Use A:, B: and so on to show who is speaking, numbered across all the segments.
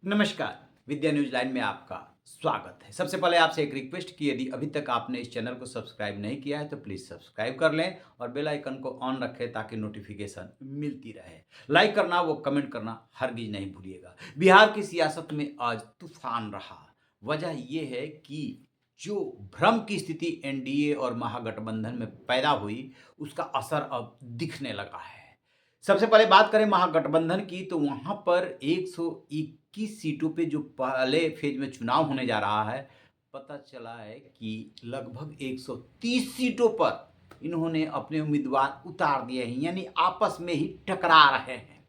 A: नमस्कार। विद्या news line में आपका स्वागत है। सबसे पहले आपसे एक रिक्वेस्ट कि यदि अभी तक आपने इस चैनल को सब्सक्राइब नहीं किया है तो प्लीज़ सब्सक्राइब कर लें और बेल आइकन को ऑन रखें ताकि नोटिफिकेशन मिलती रहे। लाइक करना व कमेंट करना हरगिज़ नहीं भूलिएगा। बिहार की सियासत में आज तूफान रहा। वजह ये है कि जो भ्रम की स्थिति एनडीए और महागठबंधन में पैदा हुई, उसका असर अब दिखने लगा है। सबसे पहले बात करें महागठबंधन की तो वहाँ पर 121 सीटों पे जो पहले फेज में चुनाव होने जा रहा है, पता चला है कि लगभग 130 सीटों पर इन्होंने अपने उम्मीदवार उतार दिए हैं, यानी आपस में ही टकरा रहे हैं।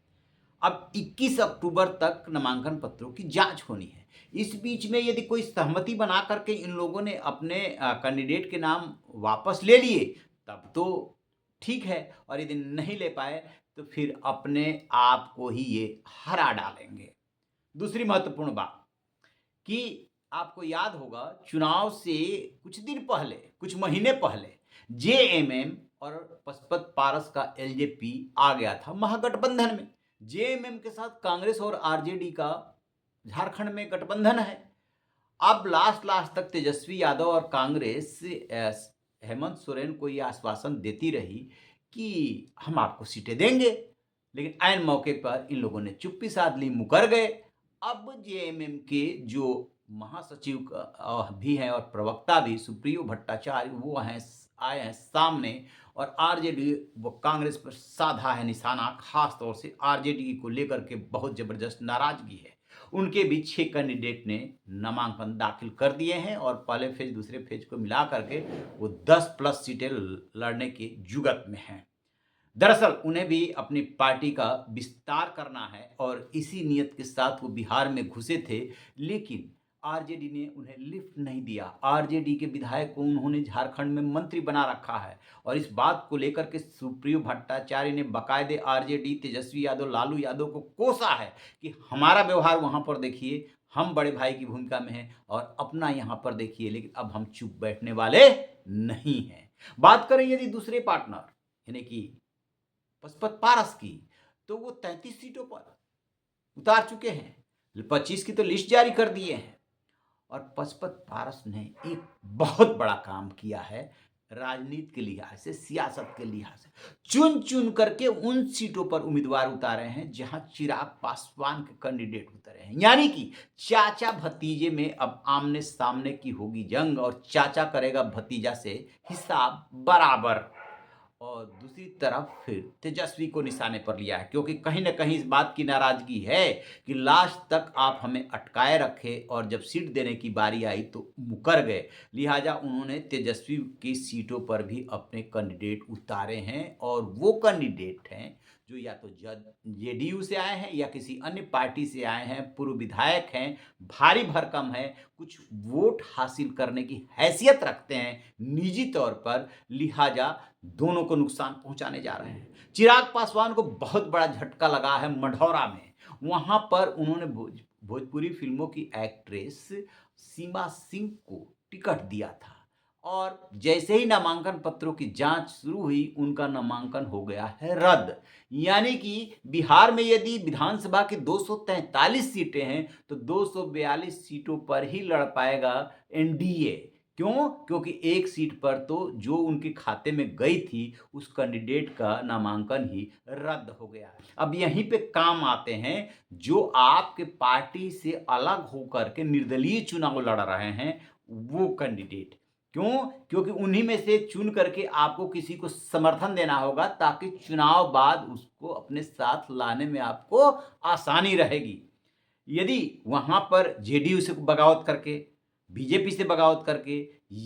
A: अब 21 अक्टूबर तक नामांकन पत्रों की जांच होनी है। इस बीच में यदि कोई सहमति बना करके इन लोगों ने अपने कैंडिडेट के नाम वापस ले लिए, तब तो ठीक है, और यदि नहीं ले पाए तो फिर अपने आप को ही ये हरा डालेंगे। दूसरी महत्वपूर्ण बात कि आपको याद होगा चुनाव से कुछ दिन पहले, कुछ महीने पहले जेएमएम और पशुपत पारस का एलजेपी आ गया था महागठबंधन में। जेएमएम के साथ कांग्रेस और आरजेडी का झारखंड में गठबंधन है। अब लास्ट लास्ट तक तेजस्वी यादव और कांग्रेस हेमंत सोरेन को यह आश्वासन देती रही कि हम आपको सीटें देंगे, लेकिन ऐन मौके पर इन लोगों ने चुप्पी साध ली, मुकर गए। अब जेएमएम के जो महासचिव भी हैं और प्रवक्ता भी सुप्रियो भट्टाचार्य, वो हैं, आए हैं सामने और आरजेडी व कांग्रेस पर साधा है निशाना। खास तौर से आरजेडी को लेकर के बहुत जबरदस्त नाराजगी है। उनके भी 6 कैंडिडेट ने नामांकन दाखिल कर दिए हैं और पहले फेज दूसरे फेज को मिला करके वो 10 प्लस सीटें लड़ने की जुगत में हैं। दरअसल उन्हें भी अपनी पार्टी का विस्तार करना है और इसी नियत के साथ वो बिहार में घुसे थे, लेकिन आरजेडी ने उन्हें लिफ्ट नहीं दिया। आरजेडी के विधायक को उन्होंने झारखंड में मंत्री बना रखा है और इस बात को लेकर के सुप्रियो भट्टाचार्य ने बाकायदे आरजेडी, तेजस्वी यादव, लालू यादव को कोसा है कि हमारा व्यवहार वहां पर देखिए, हम बड़े भाई की भूमिका में हैं और अपना यहां पर देखिए, लेकिन अब हम चुप बैठने वाले नहीं हैं। बात करें यदि दूसरे पार्टनर यानी कि पशुपत पारस की, तो वो 33 सीटों पर उतार चुके हैं। 25 की तो लिस्ट जारी कर दिए हैं और पशुपत पारस ने एक बहुत बड़ा काम किया है राजनीति के लिहाज से, सियासत के लिहाज से। चुन चुन करके उन सीटों पर उम्मीदवार उतारे हैं जहां चिराग पासवान के कैंडिडेट उतरे हैं, यानी कि चाचा भतीजे में अब आमने सामने की होगी जंग और चाचा करेगा भतीजा से हिसाब बराबर। और दूसरी तरफ फिर तेजस्वी को निशाने पर लिया है, क्योंकि कहीं ना कहीं इस बात की नाराजगी है कि लास्ट तक आप हमें अटकाए रखे और जब सीट देने की बारी आई तो मुकर गए। लिहाजा उन्होंने तेजस्वी की सीटों पर भी अपने कैंडिडेट उतारे हैं और वो कैंडिडेट हैं जो या तो जेडीयू से आए हैं या किसी अन्य पार्टी से आए हैं, पूर्व विधायक हैं, भारी भरकम है, कुछ वोट हासिल करने की हैसियत रखते हैं निजी तौर पर। लिहाजा दोनों को नुकसान पहुंचाने जा रहे हैं। चिराग पासवान को बहुत बड़ा झटका लगा है मढ़ौरा में। वहां पर उन्होंने भोजपुरी फिल्मों की एक्ट्रेस सीमा सिंह को टिकट दिया था और जैसे ही नामांकन पत्रों की जांच शुरू हुई, उनका नामांकन हो गया है रद्द। यानी कि बिहार में यदि विधानसभा की 243 सीटें हैं तो 242 सीटों पर ही लड़ पाएगा एनडीए। क्यों? क्योंकि एक सीट पर तो जो उनके खाते में गई थी उस कैंडिडेट का नामांकन ही रद्द हो गया। अब यहीं पे काम आते हैं जो आपके पार्टी से अलग होकर के निर्दलीय चुनाव लड़ रहे हैं वो कैंडिडेट। क्यों? क्योंकि उन्हीं में से चुन करके आपको किसी को समर्थन देना होगा ताकि चुनाव बाद उसको अपने साथ लाने में आपको आसानी रहेगी। यदि वहां पर जेडीयू से बगावत करके, बीजेपी से बगावत करके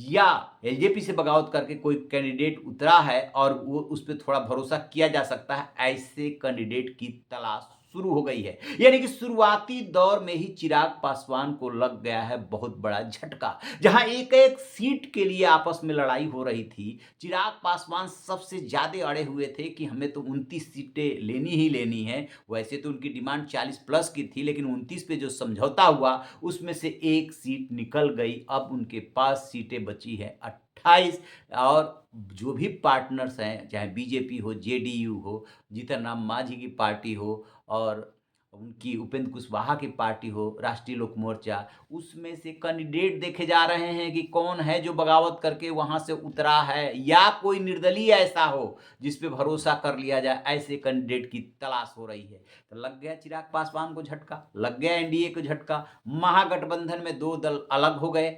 A: या एलजेपी से बगावत करके कोई कैंडिडेट उतरा है और वो उस पर थोड़ा भरोसा किया जा सकता है, ऐसे कैंडिडेट की तलाश शुरू हो गई है। यानी कि शुरुआती दौर में ही चिराग पासवान को लग गया है बहुत बड़ा झटका। जहां एक एक सीट के लिए आपस में लड़ाई हो रही थी, चिराग पासवान सबसे ज्यादा अड़े हुए थे कि हमें तो 29 सीटें लेनी ही लेनी है। वैसे तो उनकी डिमांड 40 प्लस की थी, लेकिन 29 पे जो समझौता हुआ उसमें से एक सीट निकल गई। अब उनके पास सीटें बची है 28 और जो भी पार्टनर्स हैं, चाहे बीजेपी हो, जेडीयू हो, जीतन राम मांझी की पार्टी हो और उनकी उपेंद्र कुशवाहा की पार्टी हो राष्ट्रीय लोक मोर्चा, उसमें से कैंडिडेट देखे जा रहे हैं कि कौन है जो बगावत करके वहां से उतरा है, या कोई निर्दलीय ऐसा हो जिस पे भरोसा कर लिया जाए, ऐसे कैंडिडेट की तलाश हो रही है। तो लग गया चिराग पासवान को झटका, लग गया एनडीए को झटका। महागठबंधन में दो दल अलग हो गए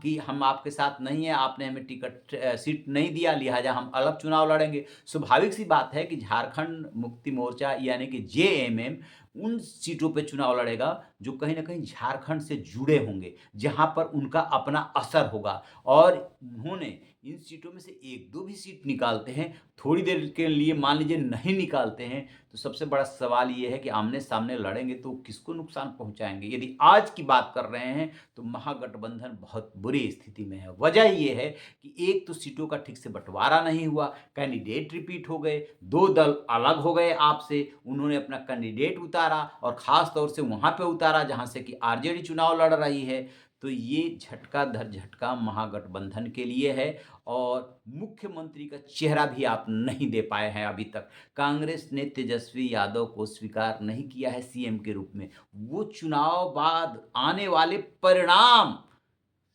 A: कि हम आपके साथ नहीं है, आपने हमें टिकट सीट नहीं दिया, लिहाजा हम अलग चुनाव लड़ेंगे। स्वाभाविक सी बात है कि झारखंड मुक्ति मोर्चा यानी कि जेएमएम उन सीटों पे चुनाव लड़ेगा जो कहीं ना कहीं झारखंड से जुड़े होंगे, जहां पर उनका अपना असर होगा। और उन्होंने इन सीटों में से एक दो भी सीट निकालते हैं, थोड़ी देर के लिए मान लीजिए नहीं निकालते हैं, तो सबसे बड़ा सवाल ये है कि आमने सामने लड़ेंगे तो किसको नुकसान पहुंचाएंगे। यदि आज की बात कर रहे हैं तो महागठबंधन बहुत बुरी स्थिति में है। वजह ये है कि एक तो सीटों का ठीक से बंटवारा नहीं हुआ, कैंडिडेट रिपीट हो गए, दो दल अलग हो गए आपसे, उन्होंने अपना कैंडिडेट उतारा और खास तौर से वहां पे उतारा जहां से कि आरजेडी चुनाव लड़ रही है। तो ये झटका धर झटका महागठबंधन के लिए है। और मुख्यमंत्री का चेहरा भी आप नहीं दे पाए हैं अभी तक। कांग्रेस ने तेजस्वी यादव को स्वीकार नहीं किया है सीएम के रूप में। वो चुनाव बाद आने वाले परिणाम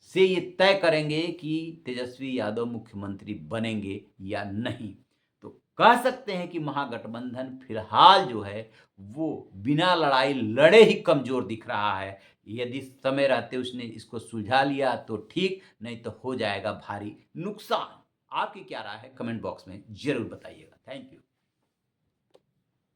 A: से ये तय करेंगे कि तेजस्वी यादव मुख्यमंत्री बनेंगे या नहीं। तो कह सकते हैं कि महागठबंधन फिलहाल जो है वो बिना लड़ाई लड़े ही कमजोर दिख रहा है। यदि समय रहते उसने इसको सुलझा लिया तो ठीक, नहीं तो हो जाएगा भारी नुकसान। आपकी क्या राय है कमेंट बॉक्स में जरूर बताइएगा। Thank you.